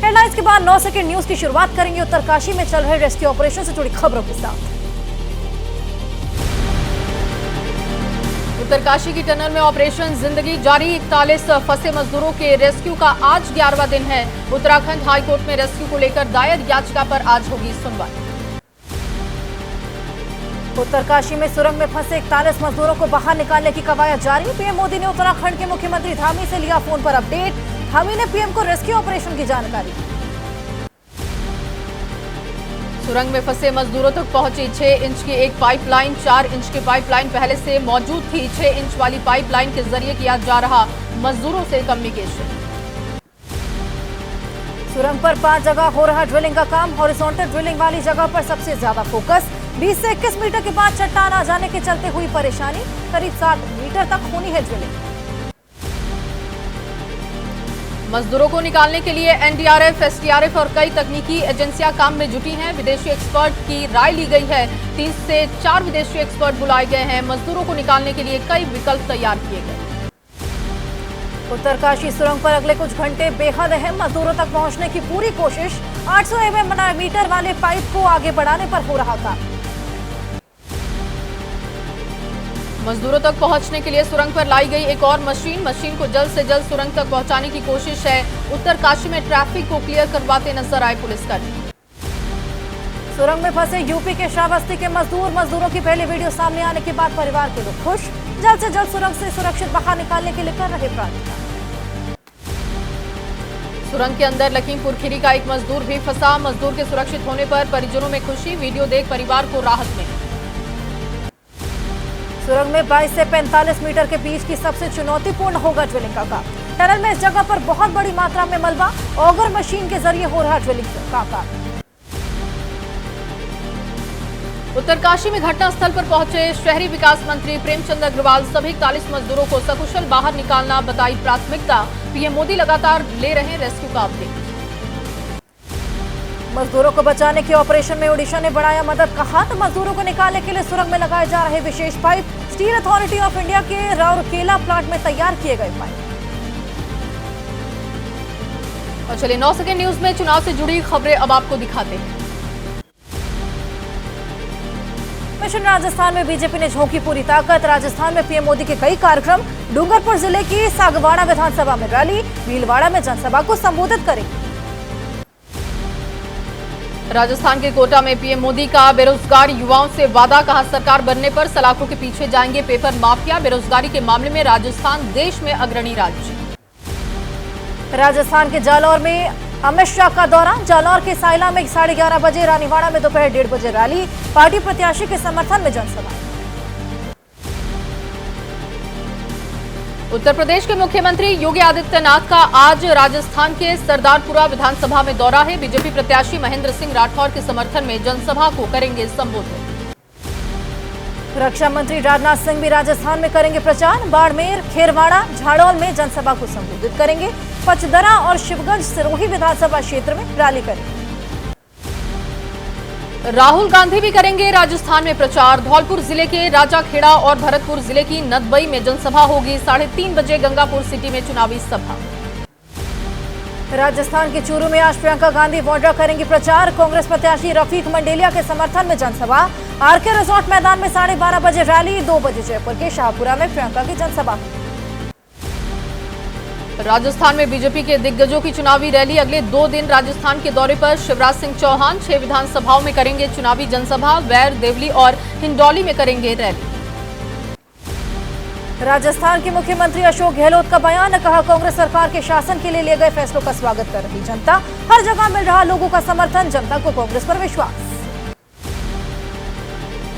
Headlines के बाद 9 second news की शुरुआत करेंगे उत्तरकाशी में चल रहे रेस्क्यू ऑपरेशन से जुड़ी खबरों के साथ। उत्तरकाशी की टनल में ऑपरेशन जिंदगी जारी, 41 फंसे मजदूरों के रेस्क्यू का आज 11वां दिन है। उत्तराखंड हाईकोर्ट में रेस्क्यू को लेकर दायर याचिका पर आज होगी सुनवाई। उत्तरकाशी में सुरंग में फंसे 41 मजदूरों को बाहर निकालने की कवायद जारी। पीएम मोदी ने उत्तराखंड के मुख्यमंत्री धामी से लिया फोन पर अपडेट। धामी ने पीएम को रेस्क्यू ऑपरेशन की जानकारी। सुरंग में फंसे मजदूरों तक पहुंची 6 इंच की एक पाइपलाइन। 4 इंच की पाइपलाइन पहले से मौजूद थी। 6 इंच वाली पाइपलाइन के जरिए किया जा रहा मजदूरों से कम्युनिकेशन। सुरंग पर 5 जगह हो रहा ड्रिलिंग का काम। हॉरिजॉन्टल ड्रिलिंग वाली जगह पर सबसे ज्यादा फोकस। 20 से 21 मीटर के बाद चट्टान आ जाने के चलते हुई परेशानी। करीब 7 मीटर तक होनी है ड्रिलिंग। मजदूरों को निकालने के लिए एनडीआरएफ, एसडीआरएफ और कई तकनीकी एजेंसियां काम में जुटी हैं। विदेशी एक्सपर्ट की राय ली गई है। 3 से 4 विदेशी एक्सपर्ट बुलाए गए हैं। मजदूरों को निकालने के लिए कई विकल्प तैयार किए गए। उत्तरकाशी सुरंग पर अगले कुछ घंटे बेहद अहम। मजदूरों तक पहुंचने की पूरी कोशिश। 800 मीटर वाले पाइप को आगे बढ़ाने पर हो रहा था। मजदूरों तक पहुंचने के लिए सुरंग पर लाई गई एक और मशीन को जल्द से जल्द सुरंग तक पहुंचाने की कोशिश है। उत्तरकाशी में ट्रैफिक को क्लियर करवाते नजर आए पुलिसकर्मी। सुरंग में फंसे यूपी के श्रावस्ती के मजदूरों की पहली वीडियो सामने आने के बाद परिवार के लोग खुश। जल्द से जल्द सुरंग से सुरक्षित बाहर निकालने के लिए कर रहे प्रार्थना। सुरंग के अंदर लखीमपुर खीरी का एक मजदूर भी फंसा। मजदूर के सुरक्षित होने पर परिजनों में खुशी। वीडियो देख परिवार को राहत मिली। सुरंग में 22 से 45 मीटर के बीच की सबसे चुनौतीपूर्ण होगा ड्रिलिंग का काम। टनल में इस जगह पर बहुत बड़ी मात्रा में मलबा ऑगर मशीन के जरिए हो रहा ड्रिलिंग का काम। उत्तरकाशी में घटनास्थल पर पहुंचे शहरी विकास मंत्री प्रेमचंद अग्रवाल। सभी 41 मजदूरों को सकुशल बाहर निकालना बताई प्राथमिकता। पीएम मोदी लगातार ले रहे रेस्क्यू का अपडेट। मजदूरों को बचाने के ऑपरेशन में ओडिशा ने बढ़ाया मदद। कहा तो मजदूरों को निकालने के लिए सुरंग में लगाए जा रहे विशेष pipe steel authority of India के राउरकेला प्लांट में तैयार किए गए पाइप। और चलिए 9 सेकंड न्यूज में चुनाव से जुड़ी खबरें अब आपको दिखाते हैं। मिशन राजस्थान में बीजेपी ने झोंकी पूरी ताकत। राजस्थान में पीएम मोदी के कई कार्यक्रम। डूंगरपुर जिले की सागवाड़ा विधानसभा में रैली। भीलवाड़ा में जनसभा को संबोधित करेंगे। राजस्थान के कोटा में पीएम मोदी का बेरोजगार युवाओं से वादा। कहा सरकार बनने पर सलाखों के पीछे जाएंगे पेपर माफिया। बेरोजगारी के मामले में राजस्थान देश में अग्रणी राज्य। राजस्थान के जालौर में अमित शाह का दौरा। जालौर के सायला में 11:30 बजे, रानीवाड़ा में दोपहर 1:30 बजे रैली। पार्टी प्रत्याशी के समर्थन में जनसभा। उत्तर प्रदेश के मुख्यमंत्री योगी आदित्यनाथ का आज राजस्थान के सरदारपुरा विधानसभा में दौरा है। बीजेपी प्रत्याशी महेंद्र सिंह राठौर के समर्थन में जनसभा को करेंगे संबोधित। रक्षा मंत्री राजनाथ सिंह भी राजस्थान में करेंगे प्रचार। बाड़मेर, खेरवाड़ा, झाड़ौल में जनसभा को संबोधित करेंगे। पचदरा और शिवगंज सिरोही विधानसभा क्षेत्र में रैली करेंगे। राहुल गांधी भी करेंगे राजस्थान में प्रचार। धौलपुर जिले के राजाखेड़ा और भरतपुर जिले की नदबई में जनसभा होगी। 3:30 बजे गंगापुर सिटी में चुनावी सभा। राजस्थान के चूरू में आज प्रियंका गांधी वाड्रा करेंगी प्रचार। कांग्रेस प्रत्याशी रफीक मंडेलिया के समर्थन में जनसभा। आरके रिजॉर्ट मैदान में 12:30 बजे रैली। 2 बजे जयपुर के शाहपुरा में प्रियंका की जनसभा। राजस्थान में बीजेपी के दिग्गजों की चुनावी रैली। अगले 2 दिन राजस्थान के दौरे पर शिवराज सिंह चौहान 6 विधानसभाओं में करेंगे चुनावी जनसभा। वैर, देवली और हिंडौली में करेंगे रैली। राजस्थान के मुख्यमंत्री अशोक गहलोत का बयान। कहा कांग्रेस सरकार के शासन के लिए लिए गए फैसलों का स्वागत कर रही जनता। हर जगह मिल रहा लोगों का समर्थन। जनता को कांग्रेस पर विश्वास।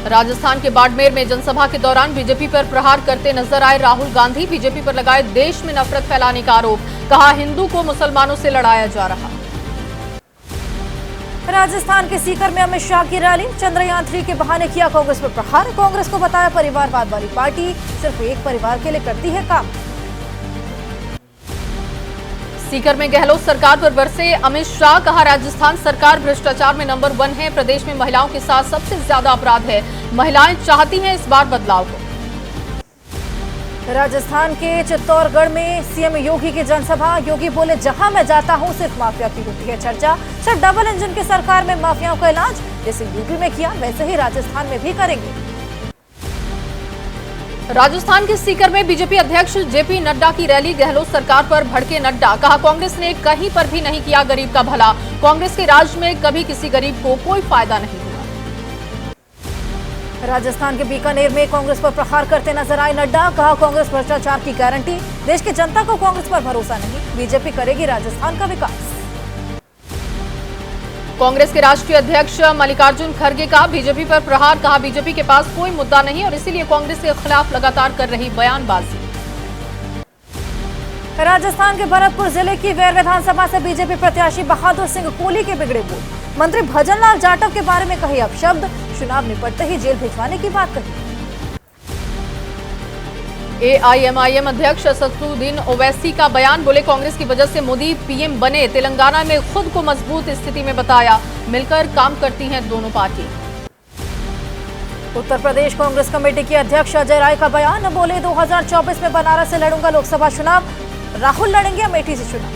राजस्थान के बाड़मेर में जनसभा के दौरान बीजेपी पर प्रहार करते नजर आए राहुल गांधी। बीजेपी पर लगाए देश में नफरत फैलाने का आरोप। कहा हिंदू को मुसलमानों से लड़ाया जा रहा। राजस्थान के सीकर में अमित शाह की रैली। चंद्रयान 3 के बहाने किया कांग्रेस पर प्रहार। कांग्रेस को बताया परिवारवाद वाली पार्टी। सिर्फ एक परिवार के लिए करती है काम। सीकर में गहलोत सरकार पर बरसे अमित शाह। कहा राजस्थान सरकार भ्रष्टाचार में नंबर 1 है। प्रदेश में महिलाओं के साथ सबसे ज्यादा अपराध है। महिलाएं चाहती हैं इस बार बदलाव को। राजस्थान के चित्तौड़गढ़ में सीएम योगी की जनसभा। योगी बोले, जहां मैं जाता हूं सिर्फ माफिया की होती है चर्चा। सिर्फ डबल इंजन की सरकार में माफियाओं का इलाज जैसे यूपी में किया वैसे ही राजस्थान में भी करेंगे। राजस्थान के सीकर में बीजेपी अध्यक्ष जेपी नड्डा की रैली। गहलोत सरकार पर भड़के नड्डा, कहा कांग्रेस ने कहीं पर भी नहीं किया गरीब का भला। कांग्रेस के राज में कभी किसी गरीब को कोई फायदा नहीं हुआ। राजस्थान के बीकानेर में कांग्रेस पर प्रहार करते नजर आए नड्डा, कहा कांग्रेस भ्रष्टाचार की गारंटी। देश की जनता को कांग्रेस पर भरोसा नहीं, बीजेपी करेगी राजस्थान का विकास। कांग्रेस के राष्ट्रीय अध्यक्ष मल्लिकार्जुन खड़गे का बीजेपी पर प्रहार, कहा बीजेपी के पास कोई मुद्दा नहीं और इसीलिए कांग्रेस के खिलाफ लगातार कर रही बयानबाजी। राजस्थान के भरतपुर जिले की वेर विधानसभा से बीजेपी प्रत्याशी बहादुर सिंह कोहली के बिगड़े बोल। मंत्री भजन लाल जाटव के बारे में कहे अपशब्द, चुनाव निपटते ही जेल भिजवाने की बात कही। एआईएमआईएम अध्यक्ष असदुद्दीन ओवैसी का बयान, बोले कांग्रेस की वजह से मोदी पीएम बने। तेलंगाना में खुद को मजबूत स्थिति में बताया, मिलकर काम करती हैं दोनों पार्टी। उत्तर प्रदेश कांग्रेस कमेटी के अध्यक्ष अजय राय का बयान, बोले 2024 में बनारस से लड़ूंगा लोकसभा चुनाव, राहुल लड़ेंगे अमेठी से चुनाव।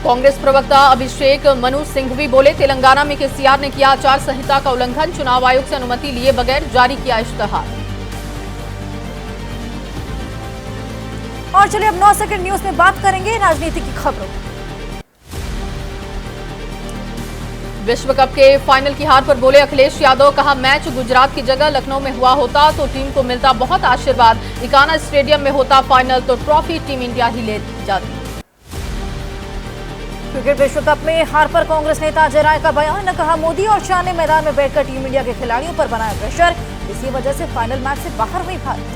कांग्रेस प्रवक्ता अभिषेक मनु सिंघवी बोले, तेलंगाना में केसीआर ने किया आचार संहिता का उल्लंघन, चुनाव आयोग से अनुमति लिए बगैर जारी किया इश्तेहार। और चलिए अब 9 सेकंड न्यूज में बात करेंगे राजनीति की खबरों। विश्व कप के फाइनल की हार पर बोले अखिलेश यादव, कहा मैच गुजरात की जगह लखनऊ में हुआ होता तो टीम को मिलता बहुत आशीर्वाद। इकाना स्टेडियम में होता फाइनल तो ट्रॉफी टीम इंडिया ही ले जाती। क्रिकेट विश्व कप में हार पर कांग्रेस नेता अजय राय का बयान, कहा मोदी और शाह ने मैदान में बैठकर टीम इंडिया के खिलाड़ियों पर बनाया प्रेशर, इसी वजह से फाइनल मैच से बाहर हुई भारत।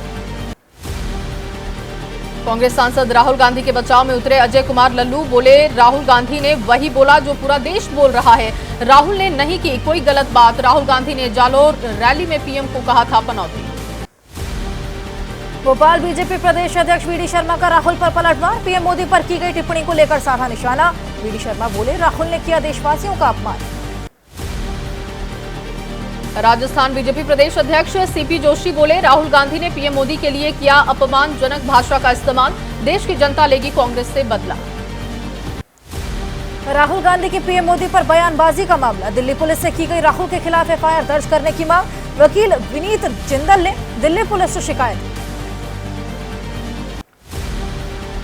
कांग्रेस सांसद राहुल गांधी के बचाव में उतरे अजय कुमार लल्लू, बोले राहुल गांधी ने वही बोला जो पूरा देश बोल रहा है। राहुल ने नहीं की कोई गलत बात। राहुल गांधी ने जालोर रैली में पीएम को कहा था पनौती। भोपाल बीजेपी प्रदेश अध्यक्ष वीडी शर्मा का राहुल पर पलटवार, पीएम मोदी पर की गई टिप्पणी को लेकर साधा निशाना। वीडी शर्मा बोले, राहुल ने किया देशवासियों का अपमान। राजस्थान बीजेपी प्रदेश अध्यक्ष सीपी जोशी बोले, राहुल गांधी ने पीएम मोदी के लिए किया अपमानजनक भाषा का इस्तेमाल, देश की जनता लेगी कांग्रेस से बदला। राहुल गांधी की पीएम मोदी पर बयानबाजी का मामला, दिल्ली पुलिस से की गई राहुल के खिलाफ एफआईआर दर्ज करने की मांग, वकील विनीत जिंदल ने दिल्ली पुलिस से शिकायत की।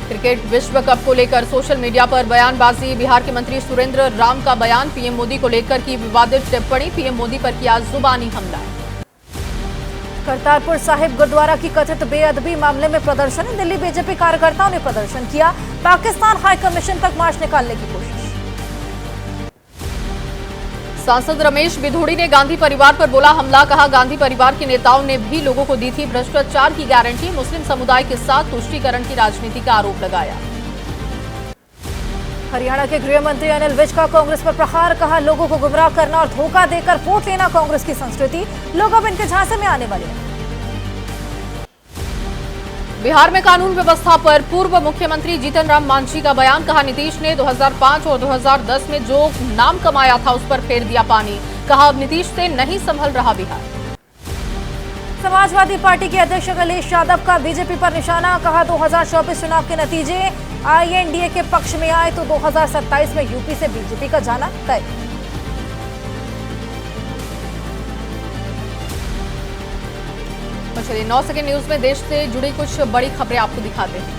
क्रिकेट विश्व कप को लेकर सोशल मीडिया पर बयानबाजी, बिहार के मंत्री सुरेंद्र राम का बयान, पीएम मोदी को लेकर की विवादित टिप्पणी, पीएम मोदी पर किया जुबानी हमला। करतारपुर साहिब गुरुद्वारा की कथित बेअदबी मामले में प्रदर्शन, दिल्ली बीजेपी कार्यकर्ताओं ने प्रदर्शन किया, पाकिस्तान हाई कमीशन तक मार्च निकालने की कोशिश। सांसद रमेश बिधूड़ी ने गांधी परिवार पर बोला हमला, कहा गांधी परिवार के नेताओं ने भी लोगों को दी थी भ्रष्टाचार की गारंटी, मुस्लिम समुदाय के साथ तुष्टीकरण की राजनीति का आरोप लगाया। हरियाणा के गृह मंत्री अनिल विज का कांग्रेस पर प्रहार, कहा लोगों को गुमराह करना और धोखा देकर वोट लेना कांग्रेस की संस्कृति, लोग अब इनके झांसे में आने वाले हैं। बिहार में कानून व्यवस्था पर पूर्व मुख्यमंत्री जीतन राम मांझी का बयान, कहा नीतीश ने 2005 और 2010 में जो नाम कमाया था उस पर फेर दिया पानी, कहा अब नीतीश से नहीं संभल रहा बिहार। समाजवादी पार्टी के अध्यक्ष अखिलेश यादव का बीजेपी पर निशाना, कहा 2024 चुनाव के नतीजे आईएनडीए के पक्ष में आए तो 2027 में यूपी से बीजेपी का जाना तय। चलिए 9 सेकंड न्यूज में देश से जुड़ी कुछ बड़ी खबरें आपको दिखाते हैं।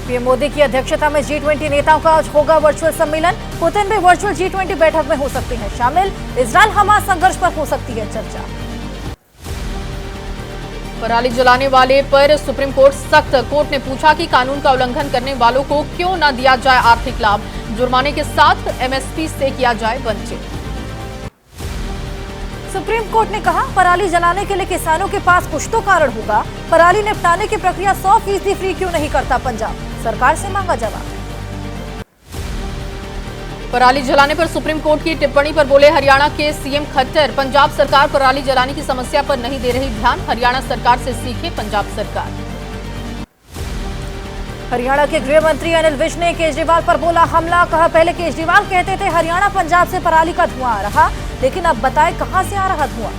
पीएम मोदी की अध्यक्षता में G20 नेताओं का आज होगा वर्चुअल सम्मेलन, पुतिन भी वर्चुअल G20 बैठक में हो सकते हैं शामिल, इजरायल हमास संघर्ष पर हो सकती है चर्चा। पराली जलाने वाले पर सुप्रीम कोर्ट सख्त, कोर्ट ने पूछा कि कानून का उल्लंघन करने वालों को क्यों न दिया जाए आर्थिक लाभ, जुर्माने के साथ एमएसपी से किया जाए वंचित। सुप्रीम कोर्ट ने कहा पराली जलाने के लिए किसानों के पास कुछ तो कारण होगा, पराली निपटाने की प्रक्रिया 100% फ्री क्यों नहीं करता पंजाब, सरकार से मांगा जवाब। पराली जलाने पर सुप्रीम कोर्ट की टिप्पणी पर बोले हरियाणा के सीएम खट्टर, पंजाब सरकार पराली जलाने की समस्या पर नहीं दे रही ध्यान, हरियाणा सरकार से सीखे पंजाब सरकार। हरियाणा के गृह मंत्री अनिल विज ने केजरीवाल पर बोला हमला, कहा पहले केजरीवाल कहते थे हरियाणा पंजाब से पराली का धुआं आ रहा, लेकिन अब बताएं कहां से आ रहा धुआं।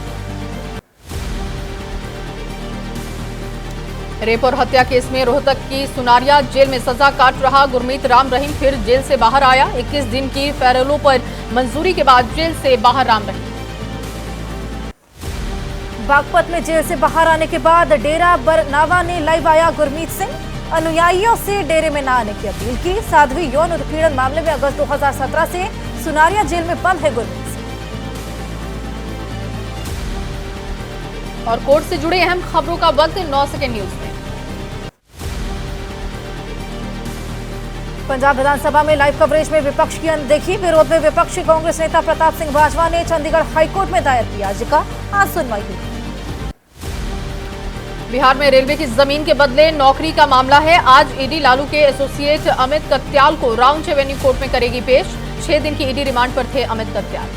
रेप और हत्या केस में रोहतक की सुनारिया जेल में सजा काट रहा गुरमीत राम रहीम फिर जेल से बाहर आया। 21 दिन की पैरोल पर मंजूरी के बाद जेल से बाहर राम रहीम। बागपत में जेल से बाहर आने के बाद डेरा बरनावा ने लाइव आया गुरमीत सिंह। अनुयायियों से डेरे में न आने की अपील की। साध्वी यौन उत्पीड़न मामले में अगस्त 2017 से सुनारिया जेल में बंद है गुरमीत सिंह। और कोर्ट से जुड़े अहम खबरों का वक्त 9 सेकंड न्यूज में। पंजाब विधानसभा में लाइव कवरेज में विपक्ष की अनदेखी। विरोध में विपक्षी कांग्रेस नेता प्रताप सिंह बाजवा ने चंडीगढ़ हाईकोर्ट में दायर की याचिका। आज सुनवाई हुई। बिहार में रेलवे की जमीन के बदले नौकरी का मामला है। आज ईडी लालू के एसोसिएट अमित कत्याल को राउंड एवेन्यू कोर्ट में करेगी पेश। 6 दिन की ईडी रिमांड पर थे अमित कत्याल।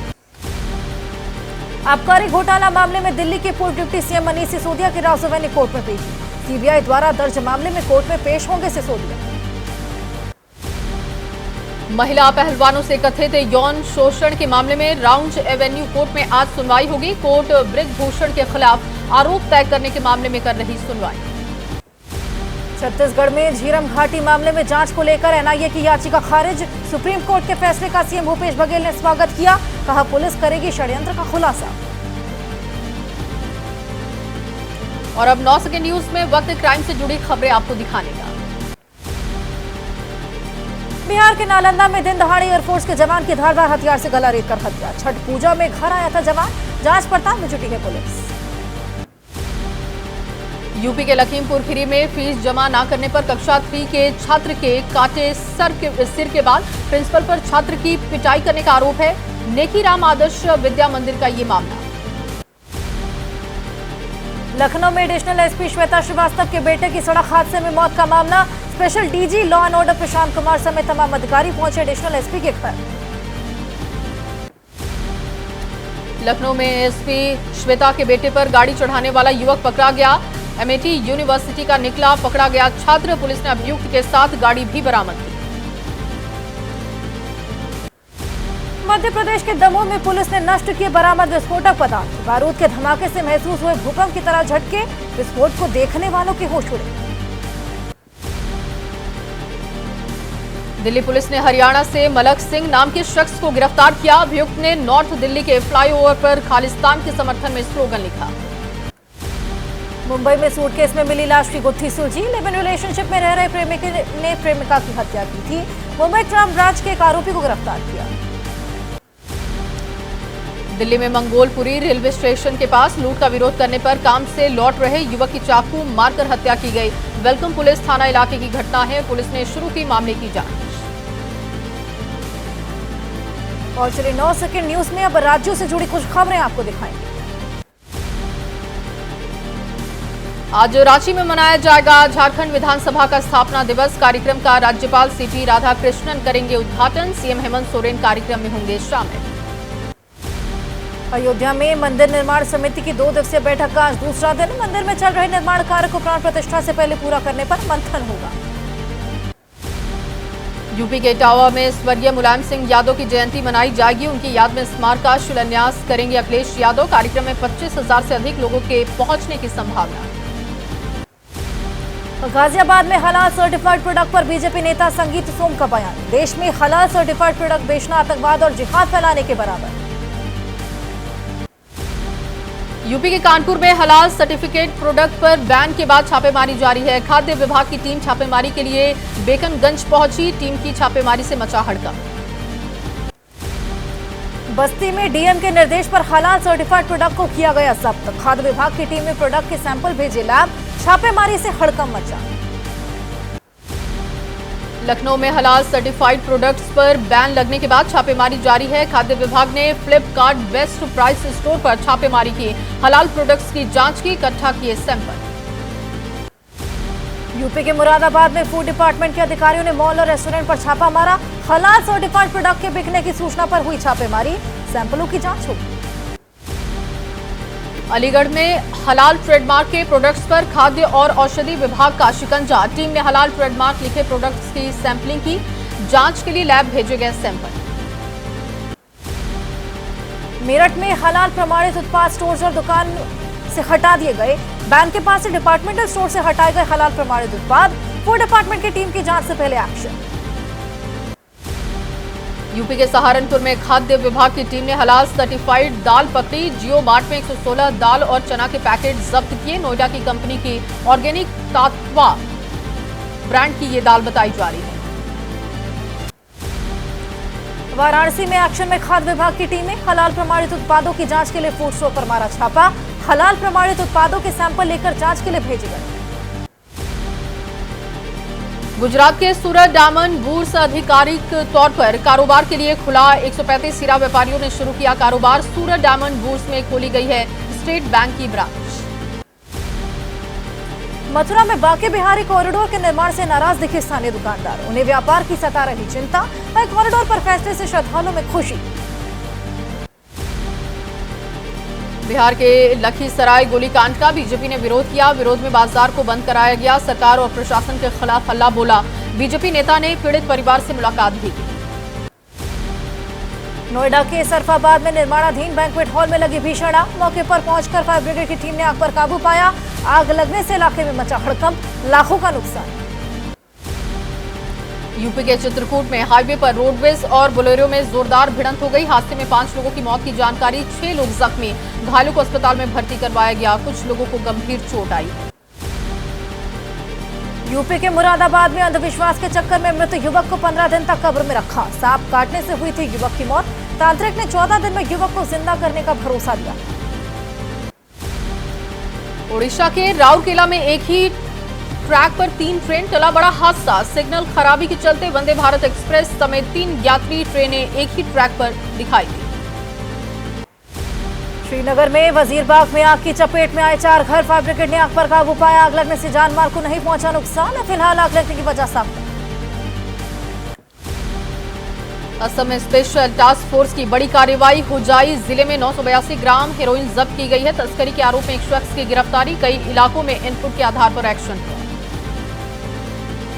आबकारी घोटाला मामले में दिल्ली के पूर्व डिप्टी सीएम मनीष सिसोदिया की राउंड एवेन्यू कोर्ट में पेश। सीबीआई द्वारा दर्ज मामले में कोर्ट में पेश होंगे सिसोदिया। महिला पहलवानों से कथित यौन शोषण के मामले में राउंड एवेन्यू कोर्ट में आज सुनवाई होगी। कोर्ट ब्रिजभूषण के खिलाफ आरोप तय करने के मामले में कर रही सुनवाई। छत्तीसगढ़ में झीरम घाटी मामले में जांच को लेकर एनआईए की याचिका खारिज। सुप्रीम कोर्ट के फैसले का सीएम भूपेश बघेल ने स्वागत किया। कहा पुलिस करेगी षड्यंत्र का खुलासा। और अब 9 सेकंड न्यूज में वक्त क्राइम से जुड़ी खबरें आपको दिखाने का। बिहार के नालंदा में दिन दहाड़े एयरफोर्स के जवान की धारदार हथियार से गला रेत कर हत्या। छठ पूजा में घर आया था जवान। जांच पड़ताल में जुटी है पुलिस। यूपी के लखीमपुर खीरी में फीस जमा न करने पर कक्षा 3 के छात्र के काटे सिर के बाद प्रिंसिपल पर छात्र की पिटाई करने का आरोप है। नेकीराम आदर्श विद्या मंदिर का ये मामला। लखनऊ में एडिशनल एसपी श्वेता श्रीवास्तव के बेटे की सड़क हादसे में मौत का मामला। Special DG law and order Prashant Kumar समेत तमाम अधिकारी पहुंचे एडिशनल एसपी के घर। लखनऊ में एसपी श्वेता के बेटे पर गाड़ी चढ़ाने वाला युवक पकड़ा गया। एमआईटी यूनिवर्सिटी का निकला पकड़ा गया छात्र। पुलिस ने अभियुक्त के साथ गाड़ी भी बरामद की। मध्य प्रदेश के दमोह में पुलिस ने नष्ट किए बरामद विस्फोटक पदार्थ। बारूद के धमाके से महसूस हुए भूकंप की तरह झटके। विस्फोट को देखने वालों के होश उड़े। दिल्ली पुलिस ने हरियाणा से मलक सिंह नाम के शख्स को गिरफ्तार किया। अभियुक्त ने नॉर्थ दिल्ली के फ्लाईओवर पर खालिस्तान के समर्थन में स्लोगन लिखा। मुंबई में सूटकेस में मिली लाश की गुत्थी सुलझी। लिव इन रिलेशनशिप में रह रहे प्रेमिक ने प्रेमिका की हत्या की थी। मुंबई क्राइम ब्रांच के एक आरोपी को गिरफ्तार किया। दिल्ली में मंगोलपुरी रेलवे स्टेशन के पास लूट का विरोध करने पर काम से लौट रहे युवक की चाकू मारकर हत्या की गई। वेलकम पुलिस थाना इलाके की घटना है। पुलिस ने शुरू की मामले की जांच। और चलिए 9 सेकंड न्यूज में अब राज्यों से जुड़ी कुछ खबरें आपको दिखाएंगे। आज रांची में मनाया जाएगा झारखंड विधानसभा का स्थापना दिवस। कार्यक्रम का राज्यपाल सीपी राधाकृष्णन करेंगे उद्घाटन। सीएम हेमंत सोरेन कार्यक्रम में होंगे शामिल। अयोध्या में मंदिर निर्माण समिति की 2 दिवसीय बैठक का आज दूसरा दिन। मंदिर में चल रहे निर्माण कार्य को प्राण प्रतिष्ठा से पहले पूरा करने पर मंथन होगा। यूपी के इटावा में स्वर्गीय मुलायम सिंह यादव की जयंती मनाई जाएगी। उनकी याद में स्मारक का शिलान्यास करेंगे अखिलेश यादव। कार्यक्रम में 25,000 से अधिक लोगों के पहुंचने की संभावना। गाजियाबाद में हलाल सर्टिफाइड प्रोडक्ट पर बीजेपी नेता संगीत सोम का बयान। देश में हलाल सर्टिफाइड प्रोडक्ट बेचना आतंकवाद और जिहाद फैलाने के बराबर। यूपी के कानपुर में हलाल सर्टिफिकेट प्रोडक्ट पर बैन के बाद छापेमारी जारी है। खाद्य विभाग की टीम छापेमारी के लिए बेकनगंज पहुंची। टीम की छापेमारी से मचा हड़कंप। बस्ती में डीएम के निर्देश पर हलाल सर्टिफाइड प्रोडक्ट को किया गया जब्त। खाद्य विभाग की टीम ने प्रोडक्ट के सैंपल भेजे लैब। छापेमारी से हड़कंप मचा। लखनऊ में हलाल सर्टिफाइड प्रोडक्ट्स पर बैन लगने के बाद छापेमारी जारी है। खाद्य विभाग ने फ्लिपकार्ट बेस्ट प्राइस स्टोर पर छापेमारी की। हलाल प्रोडक्ट्स की जांच की। इकट्ठा किए सैंपल। यूपी के मुरादाबाद में फूड डिपार्टमेंट के अधिकारियों ने मॉल और रेस्टोरेंट पर छापा मारा। हलाल सर्टिफाइड प्रोडक्ट के बिकने की सूचना पर हुई छापेमारी। सैंपलों की जांच होगी। अलीगढ़ में हलाल ट्रेडमार्क के प्रोडक्ट्स पर खाद्य और औषधि विभाग का शिकंजा। टीम ने हलाल ट्रेडमार्क लिखे प्रोडक्ट्स की सैंपलिंग की। जांच के लिए लैब भेजे गए सैंपल। मेरठ में हलाल प्रमाणित उत्पाद स्टोर्स और दुकान से हटा दिए गए। बैन के पास से डिपार्टमेंटल स्टोर से हटाए गए हलाल प्रमाणित उत्पाद, फूड डिपार्टमेंट की टीम की जांच से पहले एक्शन। यूपी के सहारनपुर में खाद्य विभाग की टीम ने हलाल सर्टिफाइड दाल पकड़ी। जियो मार्ट में 116 दाल और चना के पैकेट जब्त किए। नोएडा की कंपनी की ऑर्गेनिक तात्वा ब्रांड की ये दाल बताई जा रही है। वाराणसी में एक्शन में खाद्य विभाग की टीम ने हलाल प्रमाणित उत्पादों की जांच के लिए फूड स्टोर पर मारा छापा। हलाल प्रमाणित उत्पादों के सैंपल लेकर जांच के लिए भेजे गए। गुजरात के सूरत डायमंड बूर्स आधिकारिक तौर पर कारोबार के लिए खुला। 135 हीरा व्यापारियों ने शुरू किया कारोबार। सूरत डायमंड बूर्स में खोली गई है स्टेट बैंक की ब्रांच। मथुरा में बांके बिहारी कॉरिडोर के निर्माण से नाराज दिखे स्थानीय दुकानदार। उन्हें व्यापार की सता रही चिंता। वहीं कॉरिडोर पर फैसले से श्रद्धालुओं में खुशी। बिहार के लखीसराय गोलीकांड का बीजेपी ने विरोध किया। विरोध में बाजार को बंद कराया गया। सरकार और प्रशासन के खिलाफ हल्ला बोला। बीजेपी नेता ने पीड़ित परिवार से मुलाकात भी की। नोएडा के सरफाबाद में निर्माणाधीन बैंक्वेट हॉल में लगी भीषण आग। मौके पर पहुंचकर फायर ब्रिगेड की टीम ने आग पर काबू पाया। आग लगने से इलाके में मचा हड़कंप, लाखों का नुकसान। यूपी के चित्रकूट में हाईवे पर रोडवेज और बोलेरो में जोरदार भिड़ंत हो गई। हादसे में 5 लोगों की मौत की जानकारी। 6 लोग जख्मी। घायलों को अस्पताल में भर्ती करवाया गया। कुछ लोगों को गंभीर चोट आई। यूपी के मुरादाबाद में अंधविश्वास के चक्कर में मृत युवक को 15 दिन तक कब्र में रखा। सांप काटने से हुई थी युवक की मौत। तांत्रिक ने 14 दिन में युवक को जिंदा करने का भरोसा दिया। ओडिशा के राउरकेला में एक ही ट्रैक पर 3 ट्रेन टला। बड़ा हादसा। सिग्नल खराबी के चलते वंदे भारत एक्सप्रेस समेत 3 यात्री ट्रेनें एक ही ट्रैक पर दिखाई दी। श्रीनगर में वजीरबाग में आग की चपेट में आए 4 घर। फायर ब्रिगेड ने आग पर काबू पाया। आग लगने से जानमाल को नहीं पहुंचा नुकसान। फिलहाल आग लगने की वजह साफ है। असम में स्पेशल टास्क फोर्स की बड़ी कार्रवाई हो जाई। जिले में 982 ग्राम हेरोइन जब्त की गई है। तस्करी के आरोप में एक शख्स की गिरफ्तारी। कई इलाकों में इनपुट के आधार पर एक्शन हुआ।